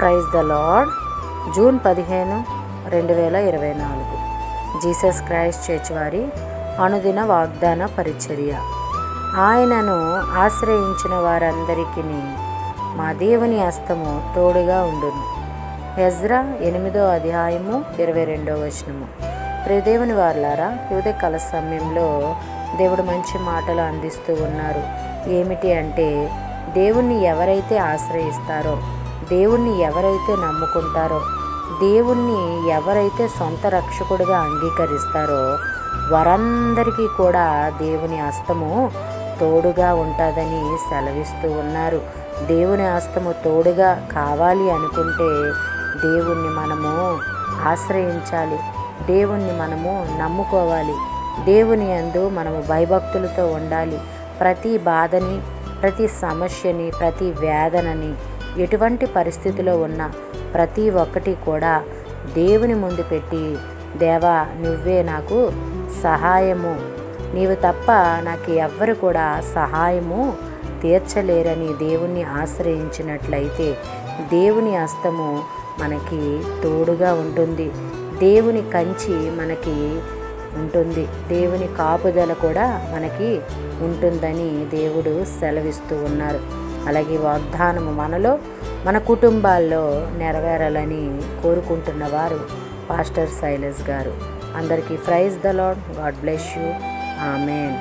Praise the lord. June 15, 2024 Jesus Christ church వారి అనుదిన వాగ్దాన పరిచర్య. ఆయనను ఆశ్రయించిన వారందరికీ మా దేవుని హస్తము తోడుగా ఉండును. ఎజ్రా 8వ అధ్యాయము 22వ వచనము. ప్రియదేవుని వారలారా, ఉదయకాల సమయంలో దేవుడు మంచి మాటలు అందిస్తూ ఉన్నారు. ఏమిటి అంటే, దేవుణ్ణి ఎవరైతే ఆశ్రయిస్తారో, దేవుణ్ణి ఎవరైతే నమ్ముకుంటారో, దేవుణ్ణి ఎవరైతే సొంత రక్షకుడిగా అంగీకరిస్తారో వారందరికీ కూడా దేవుని హస్తము తోడుగా ఉంటుందని సెలవిస్తూ ఉన్నారు. దేవుని హస్తము తోడుగా కావాలి అనుకుంటే దేవుణ్ణి మనము ఆశ్రయించాలి, దేవుణ్ణి మనము నమ్ముకోవాలి, దేవుని యందు మనము భయభక్తులతో ఉండాలి. ప్రతి బాధని, ప్రతి సమస్యని, ప్రతి వేదనని, ఎటువంటి పరిస్థితిలో ఉన్న ప్రతి ఒక్కటి కూడా దేవుని ముందు పెట్టి, దేవా నువ్వే నాకు సహాయము, నీవు తప్ప నాకు ఎవ్వరు కూడా సహాయము తీర్చలేరని దేవుణ్ణి ఆశ్రయించినట్లయితే దేవుని హస్తము మనకి తోడుగా ఉంటుంది. దేవుని కంచి మనకి ఉంటుంది, దేవుని కాపుదల కూడా మనకి ఉంటుందని దేవుడు సెలవిస్తూ ఉన్నారు. అలాగే వాగ్దానము మనలో, మన కుటుంబాల్లో నెరవేరాలని కోరుకుంటున్న వారు పాస్టర్ సైలస్ గారు. అందరికీ praise the lord. God bless you. Amen.